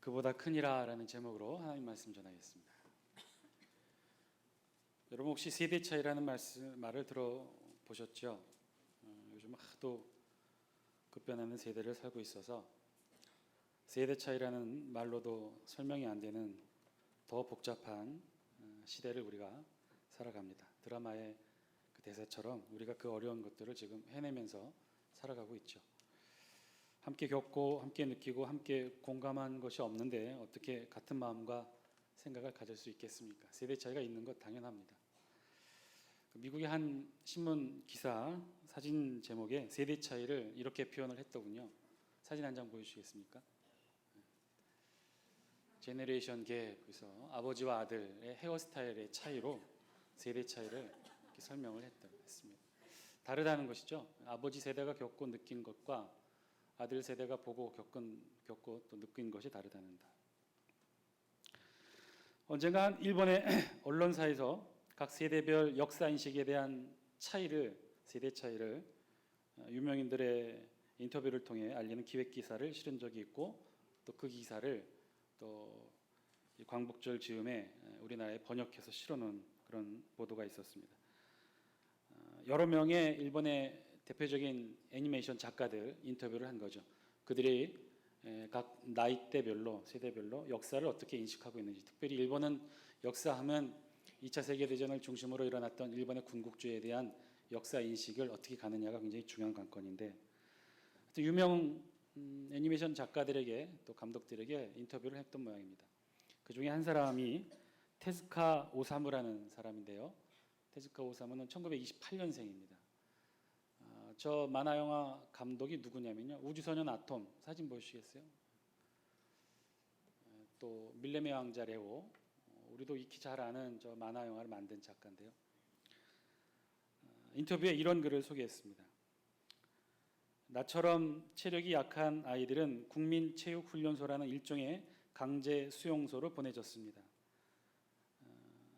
그보다 크니라라는 제목으로 하나님 말씀 전하겠습니다. 여러분 혹시 세대 차이라는 말을 들어보셨죠? 요즘 하도 급변하는 세대를 살고 있어서 세대 차이라는 말로도 설명이 안 되는 더 복잡한 시대를 우리가 살아갑니다. 드라마의 그 대사처럼 우리가 그 어려운 것들을 지금 해내면서 살아가고 있죠. 함께 겪고 함께 느끼고 함께 공감한 것이 없는데 어떻게 같은 마음과 생각을 가질 수 있겠습니까? 세대 차이가 있는 것 당연합니다. 미국의 한 신문 기사 사진 제목에 세대 차이를 이렇게 표현을 했더군요. 사진 한 장 보여주시겠습니까? 제네레이션 갭, 그래서 아버지와 아들의 헤어스타일의 차이로 세대 차이를 이렇게 설명을 했습니다. 다르다는 것이죠. 아버지 세대가 겪고 느낀 것과 아들 세대가 보고 겪고 또 느낀 것이 다르다는다. 언젠가 일본의 언론사에서 각 세대별 역사 인식에 대한 세대 차이를 유명인들의 인터뷰를 통해 알리는 기획 기사를 실은 적이 있고 또 그 기사를 또 광복절 즈음에 우리나라에 번역해서 실어놓은 그런 보도가 있었습니다. 여러 명의 일본의 대표적인 애니메이션 작가들 인터뷰를 한 거죠. 그들이 각 나이대별로 세대별로 역사를 어떻게 인식하고 있는지, 특별히 일본은 역사하면 2차 세계대전을 중심으로 일어났던 일본의 군국주의에 대한 역사 인식을 어떻게 가느냐가 굉장히 중요한 관건인데, 유명 애니메이션 작가들에게 또 감독들에게 인터뷰를 했던 모양입니다. 그 중에 한 사람이 테즈카 오사무라는 사람인데요. 테즈카 오사무는 1928년생입니다. 저 만화 영화 감독이 누구냐면요, 우주소년 아톰 사진 보여주시겠어요? 또 밀레메 왕자 레오, 우리도 익히 잘 아는 저 만화 영화를 만든 작가인데요. 인터뷰에 이런 글을 소개했습니다. 나처럼 체력이 약한 아이들은 국민체육훈련소라는 일종의 강제 수용소로 보내졌습니다.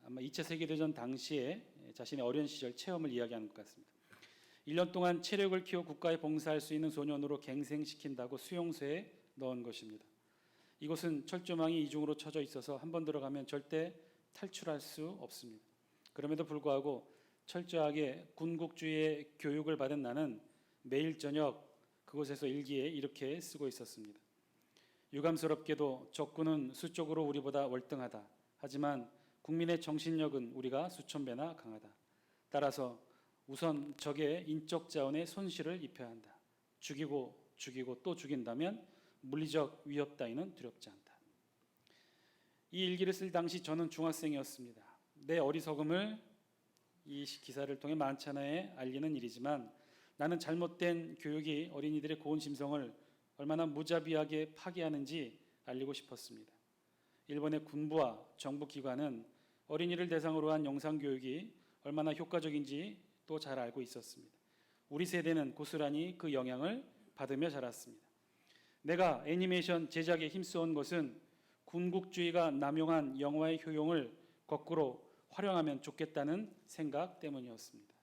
아마 2차 세계대전 당시에 자신의 어린 시절 체험을 이야기하는 것 같습니다. 1년 동안 체력을 키워 국가에 봉사할 수 있는 소년으로 갱생시킨다고 수용소에 넣은 것입니다. 이곳은 철조망이 이중으로 쳐져 있어서 한번 들어가면 절대 탈출할 수 없습니다. 그럼에도 불구하고 철저하게 군국주의의 교육을 받은 나는 매일 저녁 그곳에서 일기에 이렇게 쓰고 있었습니다. 유감스럽게도 적군은 수적으로 우리보다 월등하다. 하지만 국민의 정신력은 우리가 수천 배나 강하다. 따라서 우선 적의 인적 자원에 손실을 입혀야 한다. 죽이고 또 죽인다면 물리적 위협 따위는 두렵지 않다. 이 일기를 쓸 당시 저는 중학생이었습니다. 내 어리석음을 이 기사를 통해 만천하에 알리는 일이지만 나는 잘못된 교육이 어린이들의 고운 심성을 얼마나 무자비하게 파괴하는지 알리고 싶었습니다. 일본의 군부와 정부 기관은 어린이를 대상으로 한 영상교육이 얼마나 효과적인지 또 잘 알고 있었습니다. 우리 세대는 고스란히 그 영향을 받으며 자랐습니다. 내가 애니메이션 제작에 힘써온 것은 군국주의가 남용한 영화의 효용을 거꾸로 활용하면 좋겠다는 생각 때문이었습니다.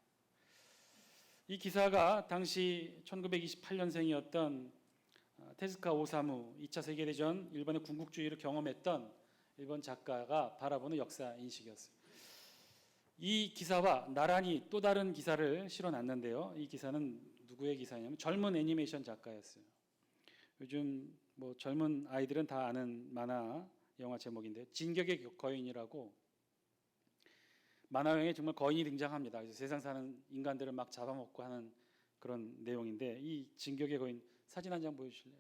이 기사가 당시 1928년생이었던 테즈카 오사무, 2차 세계대전 일본의 군국주의를 경험했던 일본 작가가 바라보는 역사 인식이었어요. 이 기사와 나란히 또 다른 기사를 실어놨는데요. 이 기사는 누구의 기사냐면 젊은 애니메이션 작가였어요. 요즘 뭐 젊은 아이들은 다 아는 만화 영화 제목인데요. 진격의 거인이라고 만화영에 정말 거인이 등장합니다. 그래서 세상 사는 인간들을 막 잡아먹고 하는 그런 내용인데, 이 진격의 거인 사진 한 장 보여주실래요?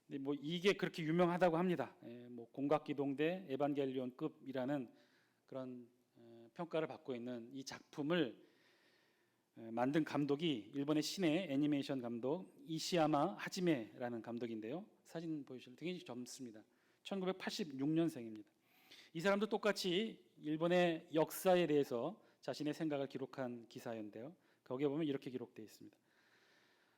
근데 뭐 이게 그렇게 유명하다고 합니다. 뭐 공각기동대 에반겔리온급이라는 그런 평가를 받고 있는 이 작품을 만든 감독이 일본의 신의 애니메이션 감독 이시야마 하지메라는 감독인데요. 사진 보여주실래요? 되게 젊습니다. 1986년생입니다. 이 사람도 똑같이 일본의 역사에 대해서 자신의 생각을 기록한 기사인데요. 거기에 보면 이렇게 기록되어 있습니다.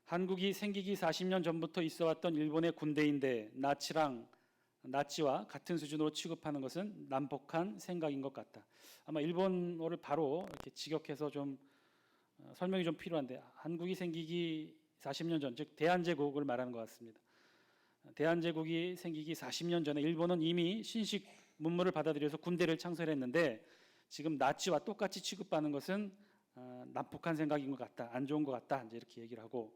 한국이 생기기 40년 전부터 있어왔던 일본의 군대인데 나치와 같은 수준으로 취급하는 것은 난폭한 생각인 것 같다. 아마 일본어를 바로 이렇게 직역해서 좀 설명이 좀 필요한데, 한국이 생기기 40년 전, 즉 대한제국을 말하는 것 같습니다. 대한제국이 생기기 40년 전에 일본은 이미 신식 문물을 받아들여서 군대를 창설했는데 지금 나치와 똑같이 취급하는 것은 난폭한 생각인 것 같다, 안 좋은 것 같다, 이제 이렇게 얘기를 하고,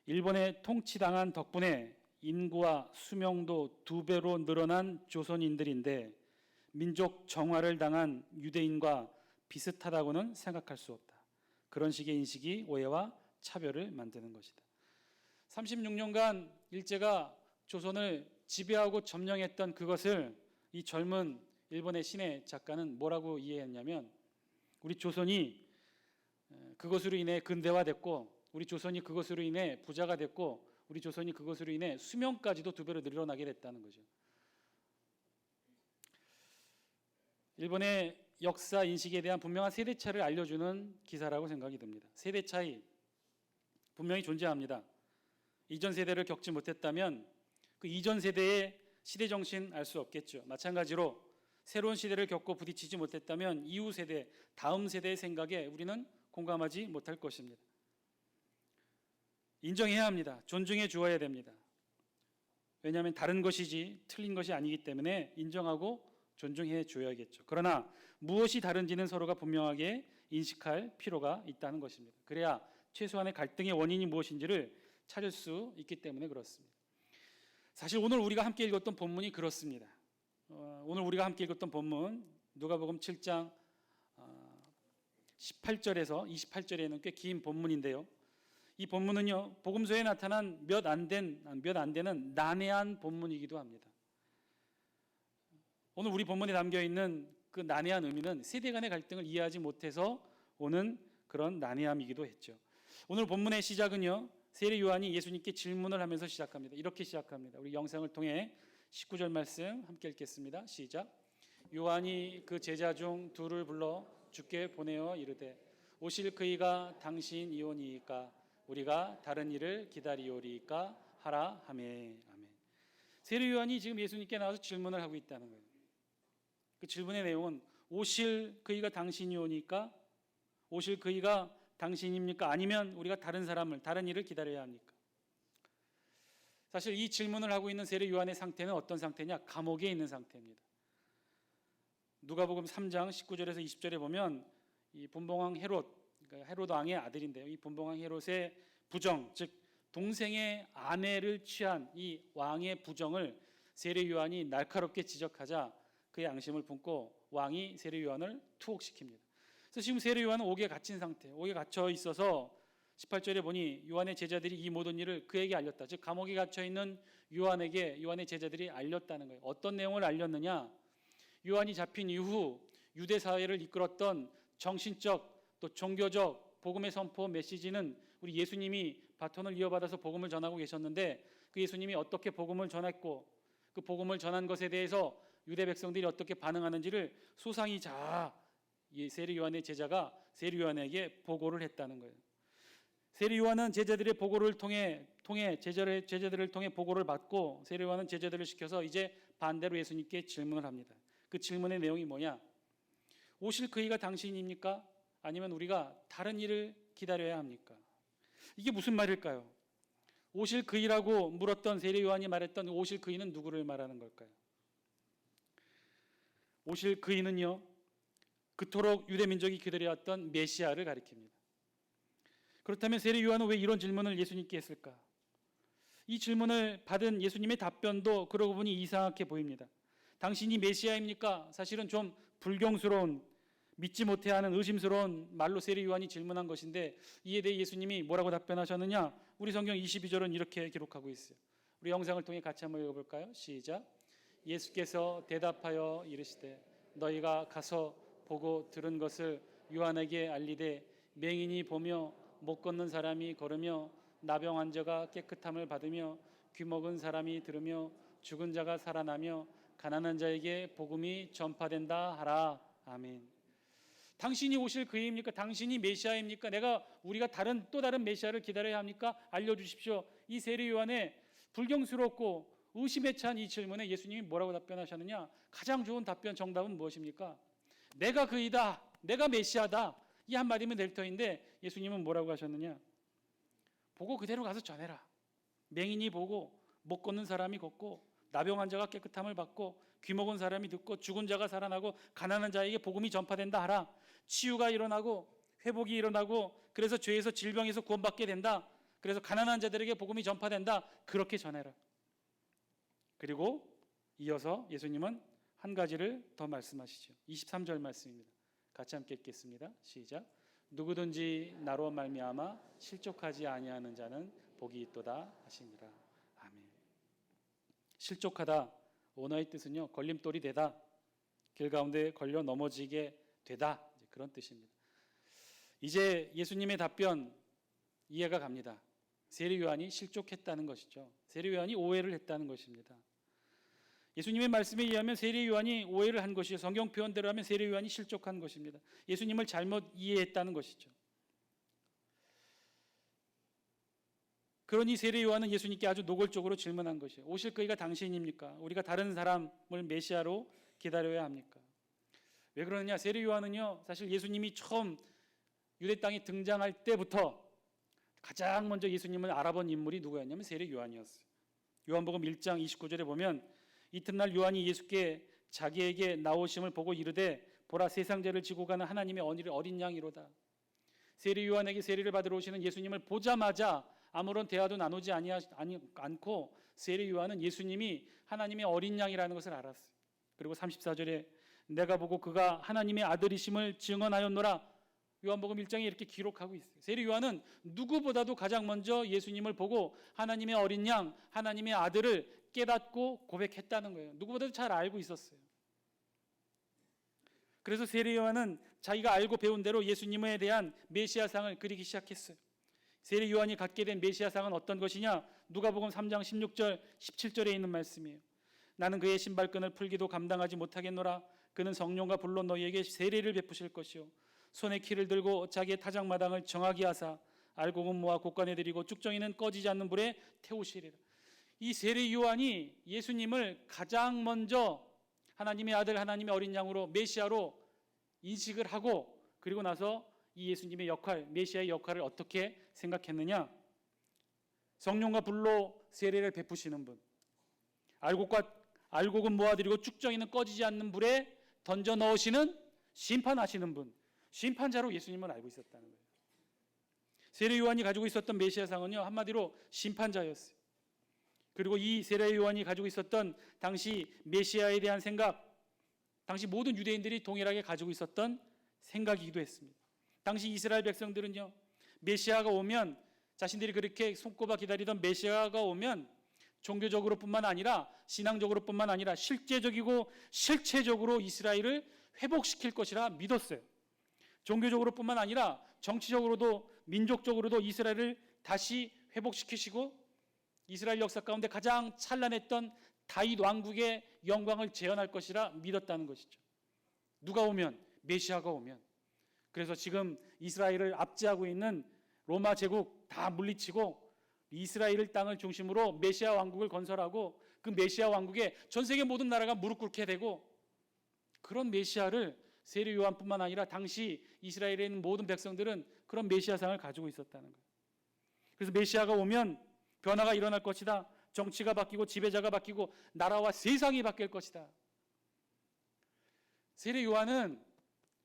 일본에 통치당한 덕분에 인구와 수명도 2배로 늘어난 조선인들인데 민족 정화를 당한 유대인과 비슷하다고는 생각할 수 없다. 그런 식의 인식이 오해와 차별을 만드는 것이다. 36년간 일제가 조선을 지배하고 점령했던 그것을 이 젊은 일본의 신의 작가는 뭐라고 이해했냐면, 우리 조선이 그것으로 인해 근대화됐고, 우리 조선이 그것으로 인해 부자가 됐고, 우리 조선이 그것으로 인해 수명까지도 2배로 늘어나게 됐다는 거죠. 일본의 역사 인식에 대한 분명한 세대 차를 알려주는 기사라고 생각이 듭니다. 세대 차이 분명히 존재합니다. 이전 세대를 겪지 못했다면 그 이전 세대의 시대 정신 알 수 없겠죠. 마찬가지로 새로운 시대를 겪고 부딪히지 못했다면 이후 세대, 다음 세대의 생각에 우리는 공감하지 못할 것입니다. 인정해야 합니다. 존중해 주어야 됩니다. 왜냐하면 다른 것이지 틀린 것이 아니기 때문에 인정하고 존중해 줘야겠죠. 그러나 무엇이 다른지는 서로가 분명하게 인식할 필요가 있다는 것입니다. 그래야 최소한의 갈등의 원인이 무엇인지를 찾을 수 있기 때문에 그렇습니다. 사실 오늘 우리가 함께 읽었던 본문이 그렇습니다. 오늘 우리가 함께 읽었던 본문 누가복음 7장 18절에서 28절에는 꽤 긴 본문인데요. 이 본문은요, 복음서에 나타난 몇 안 되는 난해한 본문이기도 합니다. 오늘 우리 본문에 담겨 있는 그 난해한 의미는 세대 간의 갈등을 이해하지 못해서 오는 그런 난해함이기도 했죠. 오늘 본문의 시작은요, 세례 요한이 예수님께 질문을 하면서 시작합니다. 이렇게 시작합니다. 우리 영상을 통해 19절 말씀 함께 읽겠습니다. 시작. 요한이 그 제자 중 둘을 불러 주께 보내어 이르되 오실 그이가 당신이오니이까 우리가 다른 일을 기다리오리이까 하라 하매. 아멘. 세례 요한이 지금 예수님께 나와서 질문을 하고 있다는 거예요. 그 질문의 내용은 오실 그이가 당신이오니까, 오실 그이가 당신입니까? 아니면 우리가 다른 사람을, 다른 일을 기다려야 합니까? 사실 이 질문을 하고 있는 세례 요한의 상태는 어떤 상태냐? 감옥에 있는 상태입니다. 누가복음 3장 19절에서 20절에 보면 이 분봉왕 헤롯, 그러니까 헤롯 왕의 아들인데요. 이 분봉왕 헤롯의 부정, 즉 동생의 아내를 취한 이 왕의 부정을 세례 요한이 날카롭게 지적하자 그의 양심을 품고 왕이 세례 요한을 투옥시킵니다. 그래서 지금 세례 요한은 옥에 갇힌 상태, 옥에 갇혀 있어서 18절에 보니 요한의 제자들이 이 모든 일을 그에게 알렸다. 즉 감옥에 갇혀 있는 요한에게 요한의 제자들이 알렸다는 거예요. 어떤 내용을 알렸느냐? 요한이 잡힌 이후 유대 사회를 이끌었던 정신적 또 종교적 복음의 선포 메시지는 우리 예수님이 바톤을 이어받아서 복음을 전하고 계셨는데 그 예수님이 어떻게 복음을 전했고 그 복음을 전한 것에 대해서 유대 백성들이 어떻게 반응하는지를 소상히 세례 요한의 제자가 세례 요한에게 보고를 했다는 거예요. 세례 요한은 제자들의 보고를 통해 제자들을 통해 보고를 받고 세례 요한은 제자들을 시켜서 이제 반대로 예수님께 질문을 합니다. 그 질문의 내용이 뭐냐? 오실 그이가 당신입니까? 아니면 우리가 다른 일을 기다려야 합니까? 이게 무슨 말일까요? 오실 그이라고 물었던 세례 요한이 말했던 오실 그이는 누구를 말하는 걸까요? 오실 그이는요, 그토록 유대 민족이 기다려왔던 메시아를 가리킵니다. 그렇다면 세례 요한은 왜 이런 질문을 예수님께 했을까? 이 질문을 받은 예수님의 답변도 그러고 보니 이상하게 보입니다. 당신이 메시아입니까? 사실은 좀 불경스러운, 믿지 못해 하는 의심스러운 말로 세례 요한이 질문한 것인데 이에 대해 예수님이 뭐라고 답변하셨느냐? 우리 성경 22절은 이렇게 기록하고 있어요. 우리 영상을 통해 같이 한번 읽어볼까요? 시작. 예수께서 대답하여 이르시되 너희가 가서 보고 들은 것을 요한에게 알리되 맹인이 보며 못 걷는 사람이 걸으며 나병 환자가 깨끗함을 받으며 귀먹은 사람이 들으며 죽은 자가 살아나며 가난한 자에게 복음이 전파된다 하라. 아멘. 당신이 오실 그이입니까? 당신이 메시아입니까? 우리가 또 다른 메시아를 기다려야 합니까? 알려주십시오. 이 세례 요한의 불경스럽고 의심에 찬 이 질문에 예수님이 뭐라고 답변하셨느냐? 가장 좋은 답변 정답은 무엇입니까? 내가 그이다. 내가 메시아다. 이 한마디면 될 터인데 예수님은 뭐라고 하셨느냐? 보고 그대로 가서 전해라. 맹인이 보고 못 걷는 사람이 걷고 나병 환자가 깨끗함을 받고 귀 먹은 사람이 듣고 죽은 자가 살아나고 가난한 자에게 복음이 전파된다 하라. 치유가 일어나고 회복이 일어나고 그래서 죄에서 질병에서 구원받게 된다. 그래서 가난한 자들에게 복음이 전파된다. 그렇게 전해라. 그리고 이어서 예수님은 한 가지를 더 말씀하시죠. 23절 말씀입니다. 같이 함께 읽겠습니다. 시작. 누구든지 나로 말미암아 실족하지 아니하는 자는 복이 있도다 하시니라. 아멘. 실족하다, 원어의 뜻은요, 걸림돌이 되다, 길 가운데 걸려 넘어지게 되다, 그런 뜻입니다. 이제 예수님의 답변 이해가 갑니다. 세례 요한이 실족했다는 것이죠. 세례 요한이 오해를 했다는 것입니다. 예수님의 말씀에 의하면 세례 요한이 오해를 한 것이요, 성경 표현대로 하면 세례 요한이 실족한 것입니다. 예수님을 잘못 이해했다는 것이죠. 그러니 세례 요한은 예수님께 아주 노골적으로 질문한 것이에요. 오실 그이가 당신입니까? 우리가 다른 사람을 메시아로 기다려야 합니까? 왜 그러느냐? 세례 요한은요, 사실 예수님이 처음 유대 땅에 등장할 때부터 가장 먼저 예수님을 알아본 인물이 누구였냐면 세례 요한이었어요. 요한복음 1장 29절에 보면 이튿날 요한이 예수께 자기에게 나오심을 보고 이르되 보라, 세상 죄를 지고 가는 하나님의 어린 양이로다. 세례 요한에게 세례를 받으러 오시는 예수님을 보자마자 아무런 대화도 나누지 않고 세례 요한은 예수님이 하나님의 어린 양이라는 것을 알았어요. 그리고 34절에 내가 보고 그가 하나님의 아들이심을 증언하였노라. 요한복음 1장에 이렇게 기록하고 있어요. 세례 요한은 누구보다도 가장 먼저 예수님을 보고 하나님의 어린 양, 하나님의 아들을 깨닫고 고백했다는 거예요. 누구보다도 잘 알고 있었어요. 그래서 세례 요한은 자기가 알고 배운 대로 예수님에 대한 메시아상을 그리기 시작했어요. 세례 요한이 갖게 된 메시아상은 어떤 것이냐? 누가복음 3장 16절 17절에 있는 말씀이에요. 나는 그의 신발끈을 풀기도 감당하지 못하겠노라. 그는 성령과 불로 너희에게 세례를 베푸실 것이요 손에 키를 들고 자기의 타작마당을 정하게 하사 알곡은 모아 곳간에 들이고 쭉정이는 꺼지지 않는 불에 태우시리라. 이 세례 요한이 예수님을 가장 먼저 하나님의 아들, 하나님의 어린 양으로 메시아로 인식을 하고 그리고 나서 이 예수님의 역할, 메시아의 역할을 어떻게 생각했느냐? 성령과 불로 세례를 베푸시는 분, 알곡은 모아들이고 쭉정이는 꺼지지 않는 불에 던져 넣으시는 심판하시는 분, 심판자로 예수님을 알고 있었다는 거예요. 세례 요한이 가지고 있었던 메시아상은요, 한마디로 심판자였어요. 그리고 이 세례 요한이 가지고 있었던 당시 메시아에 대한 생각, 당시 모든 유대인들이 동일하게 가지고 있었던 생각이기도 했습니다. 당시 이스라엘 백성들은요, 메시아가 오면, 자신들이 그렇게 손꼽아 기다리던 메시아가 오면 종교적으로뿐만 아니라 신앙적으로뿐만 아니라 실제적이고 실체적으로 이스라엘을 회복시킬 것이라 믿었어요. 종교적으로뿐만 아니라 정치적으로도 민족적으로도 이스라엘을 다시 회복시키시고 이스라엘 역사 가운데 가장 찬란했던 다윗 왕국의 영광을 재현할 것이라 믿었다는 것이죠. 누가 오면? 메시아가 오면. 그래서 지금 이스라엘을 압제하고 있는 로마 제국 다 물리치고 이스라엘 땅을 중심으로 메시아 왕국을 건설하고 그 메시아 왕국에 전 세계 모든 나라가 무릎 꿇게 되고 그런 메시아를 세례 요한뿐만 아니라 당시 이스라엘에 있는 모든 백성들은 그런 메시아상을 가지고 있었다는 거예요. 그래서 메시아가 오면 변화가 일어날 것이다. 정치가 바뀌고 지배자가 바뀌고 나라와 세상이 바뀔 것이다. 세례 요한은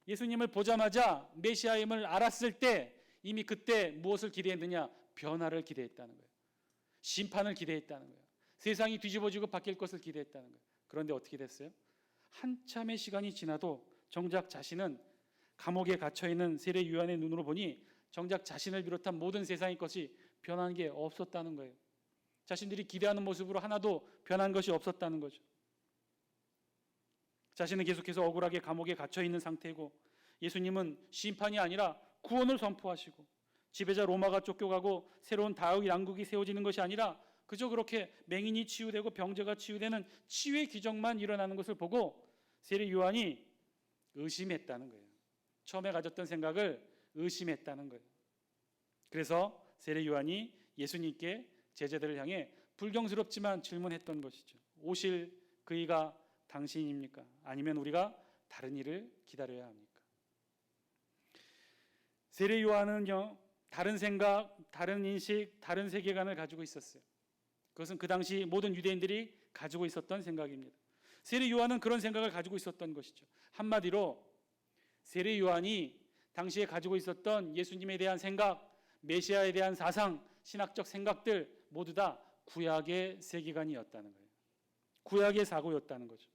예수님을 보자마자 메시아임을 알았을 때 이미 그때 무엇을 기대했느냐? 변화를 기대했다는 거예요. 심판을 기대했다는 거예요. 세상이 뒤집어지고 바뀔 것을 기대했다는 거예요. 그런데 어떻게 됐어요? 한참의 시간이 지나도 정작 자신은 감옥에 갇혀있는 세례 요한의 눈으로 보니 정작 자신을 비롯한 모든 세상의 것이 변한 게 없었다는 거예요. 자신들이 기대하는 모습으로 하나도 변한 것이 없었다는 거죠. 자신은 계속해서 억울하게 감옥에 갇혀있는 상태이고 예수님은 심판이 아니라 구원을 선포하시고 지배자 로마가 쫓겨가고 새로운 다윗 왕국이 세워지는 것이 아니라 그저 그렇게 맹인이 치유되고 병자가 치유되는 치유의 기적만 일어나는 것을 보고 세례 요한이 의심했다는 거예요. 처음에 가졌던 생각을 의심했다는 거예요. 그래서 세례 요한이 예수님께 제자들을 향해 불경스럽지만 질문했던 것이죠. 오실 그이가 당신입니까? 아니면 우리가 다른 일을 기다려야 합니까? 세례 요한은요, 다른 생각, 다른 인식, 다른 세계관을 가지고 있었어요. 그것은 그 당시 모든 유대인들이 가지고 있었던 생각입니다. 세례 요한은 그런 생각을 가지고 있었던 것이죠. 한마디로 세례 요한이 당시에 가지고 있었던 예수님에 대한 생각, 메시아에 대한 사상, 신학적 생각들 모두 다 구약의 세계관이었다는 거예요. 구약의 사고였다는 거죠.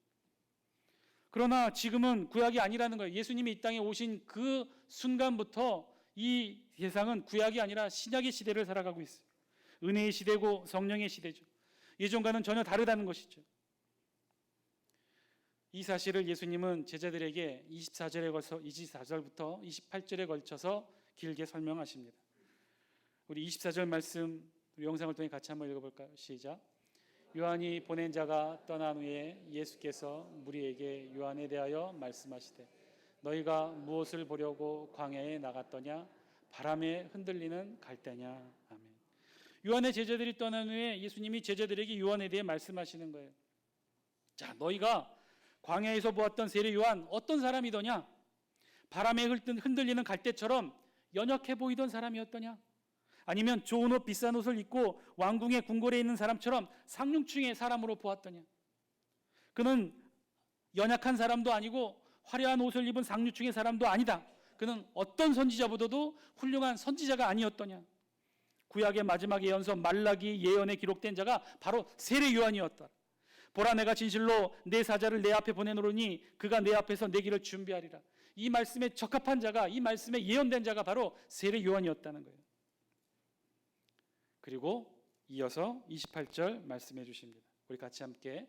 그러나 지금은 구약이 아니라는 거예요. 예수님이 이 땅에 오신 그 순간부터 이 세상은 구약이 아니라 신약의 시대를 살아가고 있어요. 은혜의 시대고 성령의 시대죠. 예전과는 전혀 다르다는 것이죠. 이 사실을 예수님은 제자들에게 24절부터 28절에 걸쳐서 길게 설명하십니다. 우리 24절 말씀, 우리 영상을 통해 같이 한번 읽어볼까요? 시작. 요한이 보낸 자가 떠난 후에 예수께서 무리에게 요한에 대하여 말씀하시되 너희가 무엇을 보려고 광야에 나갔더냐? 바람에 흔들리는 갈대냐? 아멘. 요한의 제자들이 떠난 후에 예수님이 제자들에게 요한에 대해 말씀하시는 거예요. 자, 너희가 광야에서 보았던 세례 요한 어떤 사람이더냐? 바람에 흔들리는 갈대처럼 연약해 보이던 사람이었더냐? 아니면 좋은 옷, 비싼 옷을 입고 왕궁의 궁궐에 있는 사람처럼 상류층의 사람으로 보았더냐? 그는 연약한 사람도 아니고 화려한 옷을 입은 상류층의 사람도 아니다. 그는 어떤 선지자보다도 훌륭한 선지자가 아니었더냐? 구약의 마지막 예언서 말라기 예언에 기록된 자가 바로 세례 요한이었다. 보라, 내가 진실로 내 사자를 내 앞에 보내노니 그가 내 앞에서 내 길을 준비하리라. 이 말씀에 적합한 자가, 이 말씀에 예언된 자가 바로 세례 요한이었다는 거예요. 그리고 이어서 28절 말씀해 주십니다. 우리 같이 함께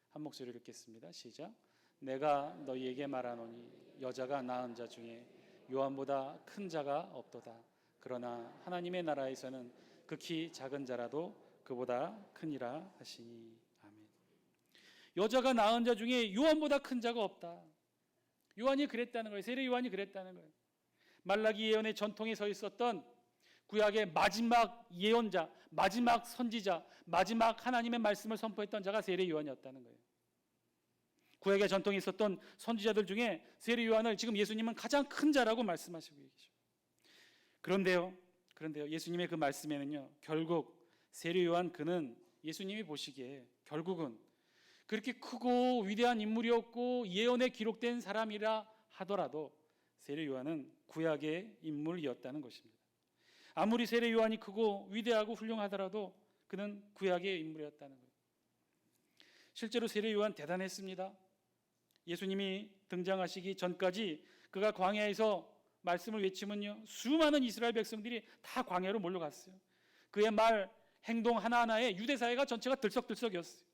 한 목소리로 읽겠습니다. 시작. 내가 너희에게 말하노니 여자가 낳은 자 중에 요한보다 큰 자가 없도다. 그러나 하나님의 나라에서는 극히 작은 자라도 그보다 크니라 하시니. 아멘. 여자가 낳은 자 중에 요한보다 큰 자가 없다. 요한이 그랬다는 거예요. 세례 요한이 그랬다는 거예요. 말라기 예언의 전통에 서 있었던 구약의 마지막 예언자, 마지막 선지자, 마지막 하나님의 말씀을 선포했던 자가 세례 요한이었다는 거예요. 구약의 전통에 있었던 선지자들 중에 세례 요한을 지금 예수님은 가장 큰 자라고 말씀하시고 계시죠. 그런데요, 예수님의 그 말씀에는요, 결국 세례 요한 그는 예수님이 보시기에 결국은 그렇게 크고 위대한 인물이었고 예언에 기록된 사람이라 하더라도 세례 요한은 구약의 인물이었다는 것입니다. 아무리 세례 요한이 크고 위대하고 훌륭하더라도 그는 구약의 인물이었다는 거예요. 실제로 세례 요한 대단했습니다. 예수님이 등장하시기 전까지 그가 광야에서 말씀을 외치면요, 수많은 이스라엘 백성들이 다 광야로 몰려갔어요. 그의 말, 행동 하나하나에 유대 사회가 전체가 들썩들썩이었어요.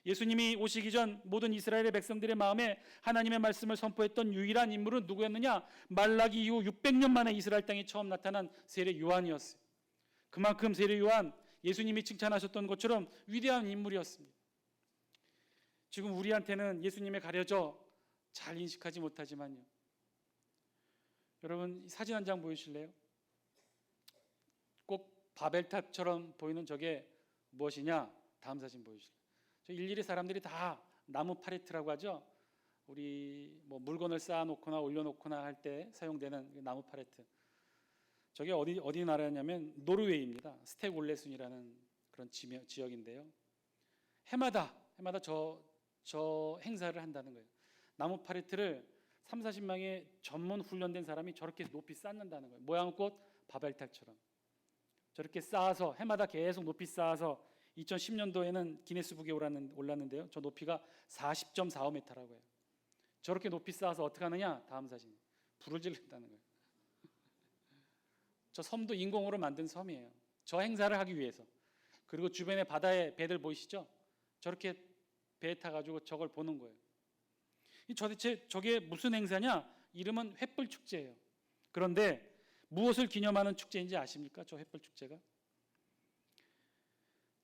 예수님이 오시기 전 모든 이스라엘의 백성들의 마음에 하나님의 말씀을 선포했던 유일한 인물은 누구였느냐? 말라기 이후 600년 만에 이스라엘 땅에 처음 나타난 세례 요한이었어요. 그만큼 세례 요한, 예수님이 칭찬하셨던 것처럼 위대한 인물이었습니다. 지금 우리한테는 예수님에 가려져 잘 인식하지 못하지만요, 여러분 사진 한 장 보여주실래요? 꼭 바벨탑처럼 보이는 저게 무엇이냐? 다음 사진 보여주실래요? 저 일일이 사람들이 다 나무 팔레트라고 하죠. 우리 뭐 물건을 쌓아놓거나 올려놓거나 할 때 사용되는 나무 팔레트. 저게 어디 나라냐면 노르웨이입니다. 스택올레순이라는 그런 지역인데요. 해마다 저 행사를 한다는 거예요. 나무 팔레트를 30-40명의 전문 훈련된 사람이 저렇게 높이 쌓는다는 거예요. 모양꽃 바벨탑처럼 저렇게 쌓아서 해마다 계속 높이 쌓아서 2010년도에는 기네스북에 올랐는데요. 저 높이가 40.45m라고 해요. 저렇게 높이 쌓아서 어떻게 하느냐? 다음 사진. 불을 지른다는 거예요. 저 섬도 인공으로 만든 섬이에요. 저 행사를 하기 위해서. 그리고 주변에 바다에 배들 보이시죠? 저렇게 배에 타가지고 저걸 보는 거예요. 도대체 저게 무슨 행사냐? 이름은 횃불 축제예요. 그런데 무엇을 기념하는 축제인지 아십니까? 저 횃불 축제가?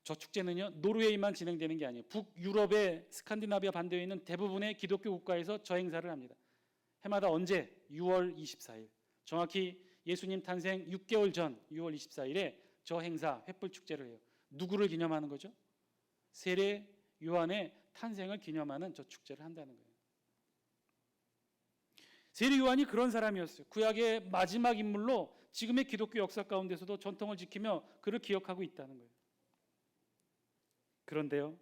저 축제는요, 노르웨이만 진행되는 게 아니에요. 북유럽의 스칸디나비아 반도에 있는 대부분의 기독교 국가에서 저 행사를 합니다. 해마다 언제? 6월 24일. 정확히 예수님 탄생 6개월 전 6월 24일에 저 행사, 횃불 축제를 해요. 누구를 기념하는 거죠? 세례 요한의 탄생을 기념하는 저 축제를 한다는 거예요. 세례 요한이 그런 사람이었어요. 구약의 마지막 인물로 지금의 기독교 역사 가운데서도 전통을 지키며 그를 기억하고 있다는 거예요. 그런데요,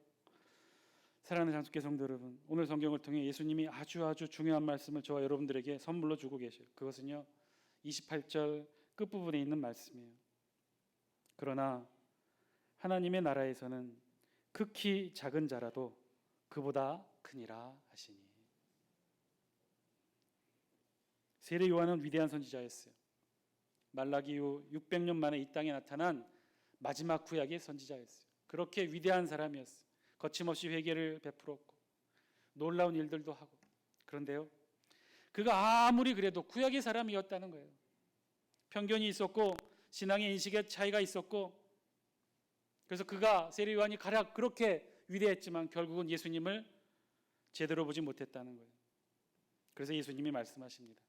사랑하는 장수교 성도 여러분, 오늘 성경을 통해 예수님이 아주 중요한 말씀을 저와 여러분들에게 선물로 주고 계셔요. 그것은요, 28절 끝부분에 있는 말씀이에요. 그러나 하나님의 나라에서는 극히 작은 자라도 그보다 크니라 하시니. 세례 요한은 위대한 선지자였어요. 말라기 이후 600년 만에 이 땅에 나타난 마지막 구약의 선지자였어요. 그렇게 위대한 사람이었어요. 거침없이 회개를 베풀었고 놀라운 일들도 하고. 그런데요, 그가 아무리 그래도 구약의 사람이었다는 거예요. 편견이 있었고 신앙의 인식에 차이가 있었고, 그래서 그가 세례 요한이 가략 그렇게 위대했지만 결국은 예수님을 제대로 보지 못했다는 거예요. 그래서 예수님이 말씀하십니다.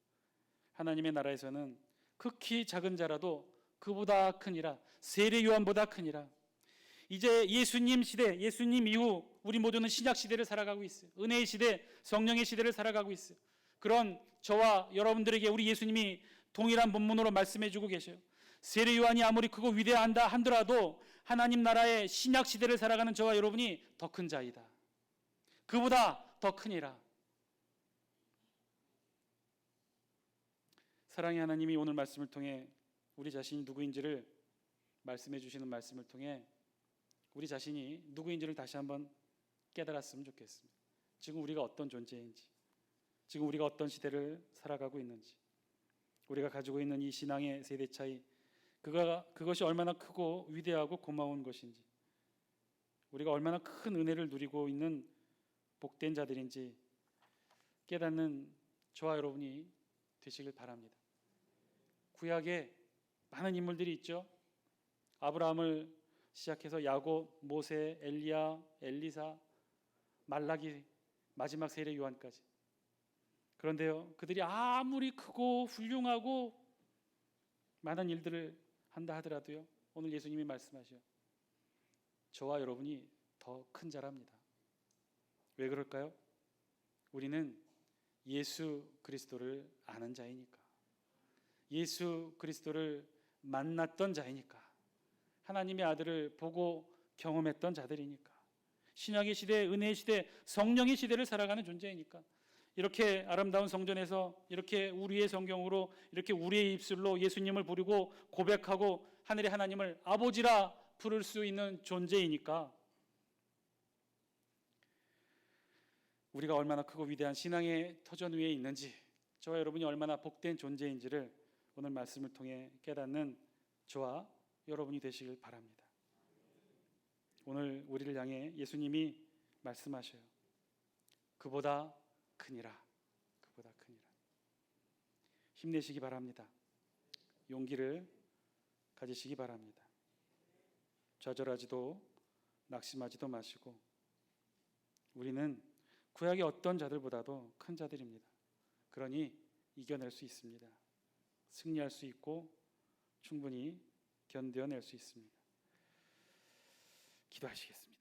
하나님의 나라에서는 극히 작은 자라도 그보다 크니라. 세례 요한보다 크니라. 이제 예수님 시대, 예수님 이후 우리 모두는 신약 시대를 살아가고 있어요. 은혜의 시대, 성령의 시대를 살아가고 있어요. 그런 저와 여러분들에게 우리 예수님이 동일한 본문으로 말씀해 주고 계셔요. 세례 요한이 아무리 크고 위대한다 한들라도 하나님 나라의 신약 시대를 살아가는 저와 여러분이 더 큰 자이다. 그보다 더 크니라. 사랑의 하나님이 오늘 말씀을 통해 우리 자신이 누구인지를 말씀해 주시는 말씀을 통해 우리 자신이 누구인지를 다시 한번 깨달았으면 좋겠습니다. 지금 우리가 어떤 존재인지, 지금 우리가 어떤 시대를 살아가고 있는지, 우리가 가지고 있는 이 신앙의 세대 차이, 그것이 얼마나 크고 위대하고 고마운 것인지, 우리가 얼마나 큰 은혜를 누리고 있는 복된 자들인지 깨닫는 저와 여러분이 되시길 바랍니다. 구약에 많은 인물들이 있죠. 아브라함을 시작해서 야곱, 모세, 엘리야, 엘리사, 말라기, 마지막 세례 요한까지. 그런데요, 그들이 아무리 크고 훌륭하고 많은 일들을 한다 하더라도요, 오늘 예수님이 말씀하셔요. 저와 여러분이 더 큰 자랍니다. 왜 그럴까요? 우리는 예수 그리스도를 아는 자이니까, 예수 그리스도를 만났던 자이니까, 하나님의 아들을 보고 경험했던 자들이니까, 신약의 시대, 은혜의 시대, 성령의 시대를 살아가는 존재이니까, 이렇게 아름다운 성전에서 이렇게 우리의 성경으로 이렇게 우리의 입술로 예수님을 부르고 고백하고 하늘의 하나님을 아버지라 부를 수 있는 존재이니까, 우리가 얼마나 크고 위대한 신앙의 터전 위에 있는지, 저와 여러분이 얼마나 복된 존재인지를 오늘 말씀을 통해 깨닫는 저와 여러분이 되시길 바랍니다. 오늘 우리를 향해 예수님이 말씀하셔요. 그보다 크니라. 그보다 크니라. 힘내시기 바랍니다. 용기를 가지시기 바랍니다. 좌절하지도 낙심하지도 마시고, 우리는 구약의 어떤 자들보다도 큰 자들입니다. 그러니 이겨낼 수 있습니다. 승리할 수 있고 충분히 견뎌낼 수 있습니다. 기도하시겠습니다.